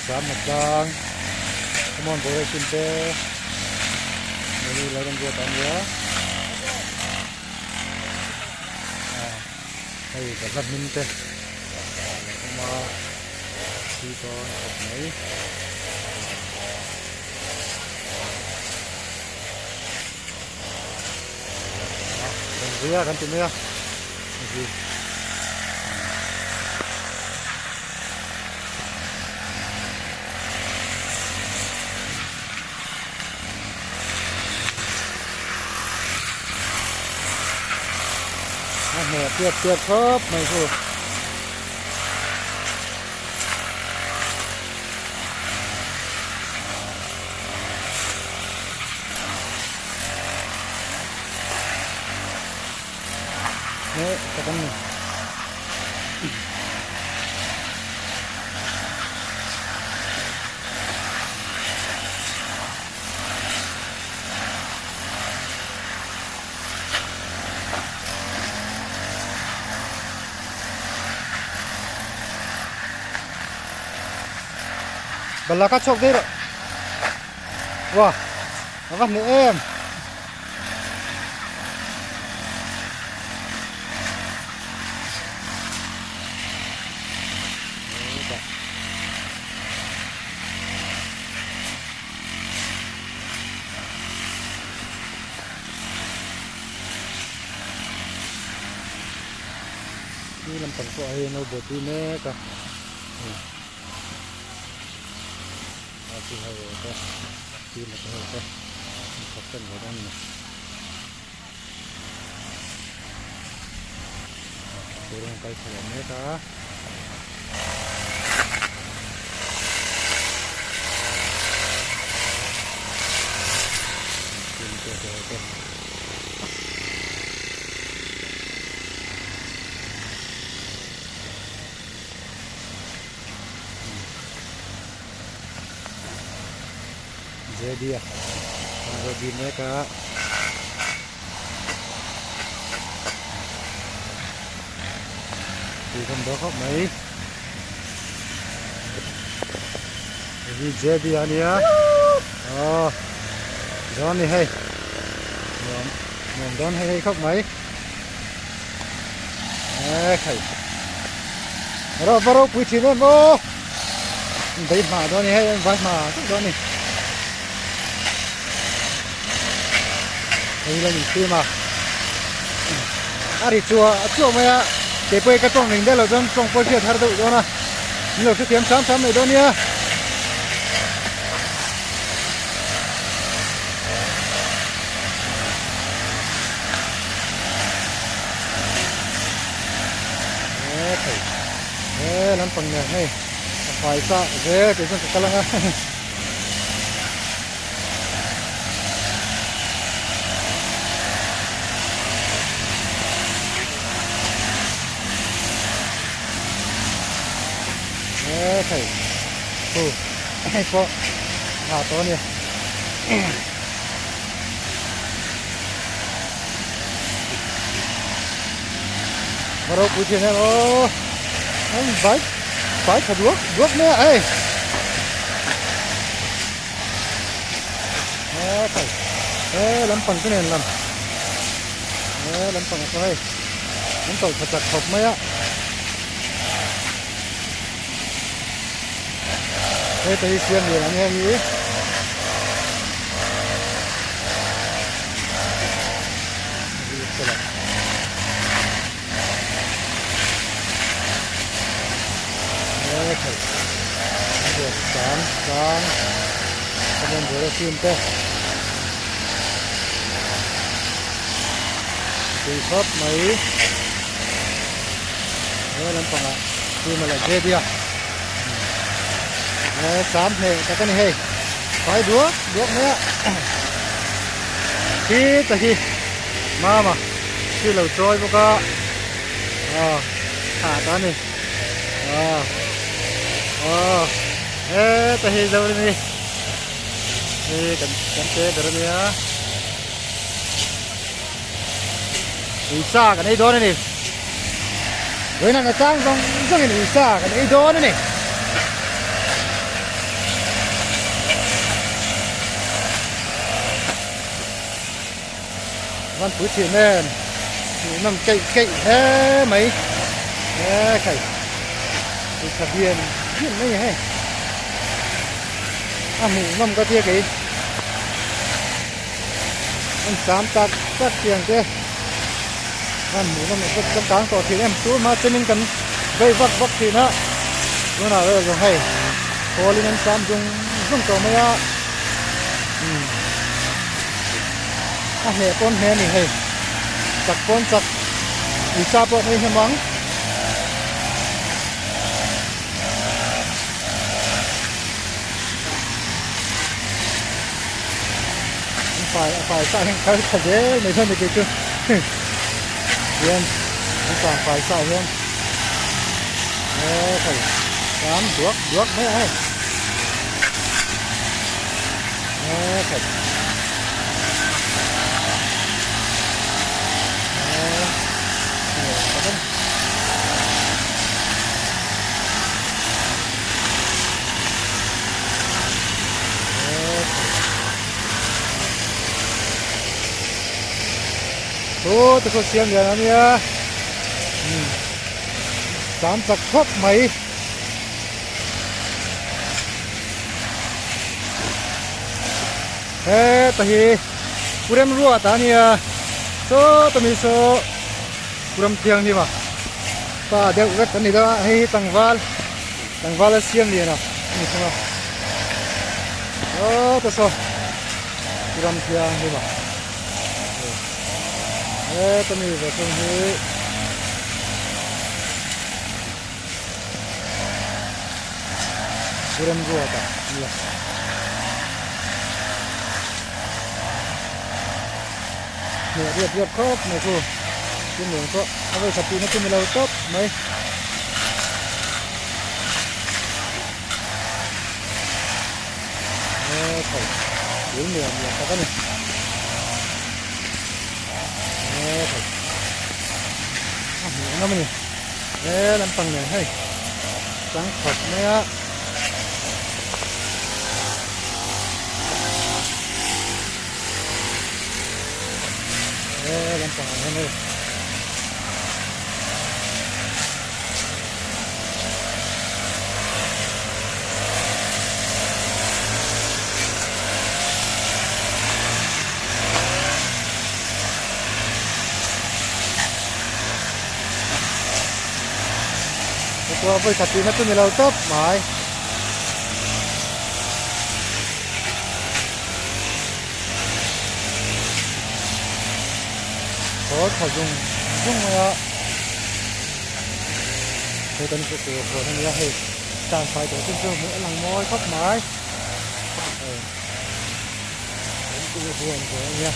sám mặt bang come on bore sinte ini lain buat anda đây cả rất minh tê mà khi có học mấy gần dưới gần từ nữa gì nè tiệt khớp mày thôi nè cái này bala ka chok dero wah akan ni em ni lampang ko ay no boti ne ka hai cái kia là cái thật chân của nó này tôi đang cây sầu mấy cá dia jadi mereka thì không đó khóc mấy vì jadi anh ya đón đi hay mình đón hay khóc mấy thầy rồi vào quý chị lên vô đấy mà đón đi hay anh vai mà đón đi đây là những thứ mà thì chùa mày để quay cái trong mình đây là trong quay kia thay đổi cho nó nhiều cái kiếm sám này đó nhá làm phần này hay phải sao thế cái con cá lăng thầy hay có to nè vào đâu cuối này anh phải thật đuốc nữa ấy thầy làm phần cái này làm phần cái làm phần thật hộp mấy á đây tới xuyên gì là nghe nghĩ được sáng sáng cho nên vừa xuyên tê thì khớp mấy làm phần ạ khi mà lại dê đi à sám này cái này hay phải đuốc nữa khi tại khi mà khi lẩu trôi vô cơ thả ta này tại khi đâu đi cần tê được rồi đi xa cái này đó này với năng là sang trong này đi xa cái này đó này มันปุ๋ยฉีดแน่น้ำเก่งแฮ่ไหมแฮ่ไข่ติดทะเบียนยื่นไม่ให้หมูน้ำก็เทียกี่มันสามตักเตียงเจ้มันหมูน้ำก็กลางต่อทีเอ็มตัวมาจะนิ่งกันไปวักทีนะนู่นน่ะเราจะให้พอลิมันสามจุงต่อไม่อะเหตุต้นเหตุนี่ให้จักก้นจักวิชาปนให้หวังฝ่ายใต้แห่งเขาขัดแย้งในท่านเด็กๆเรียนฝ่ายใต้เรียนใส่สามดวกไม่ให้ใส่โอ้แต่ก็เสียงอย่างนี้สามสักครบไหมตะฮีกูเริ่มรู้ว่าตาเนี่ยโซ่ตะมีโซ่กูเริ่มเที่ยงนี่มาป้าเดี๋ยวกันนี่ละให้ตั้งวาลเสียงนี่นะนี่ใช่ไหมโอ้ตะโซ่กูเริ่มเที่ยงนี่มาตะมีแบบนี้กูเริ่มรู้ว่าตาเนี่ยเรียบครบไหมครูกินเหลืองก็เอาไว้สับปีนักกินเราตบไหมใส่เหลืองตะกันนี่ใส่เหลืองน้ำมันนี่ลำปังเนี่ยให้สังขดไหมอ่ะลำปังให้เลยตัวไปขัดตีนัดตัวนี้เราตบหมายขอขยุ่งมาละเฮ้ยตอนนี้ตัวทั้งนี้ให้การไฟตัวซึ่งเหมือนหลังมอยครับหมายผมตัวอย่างเงี้ย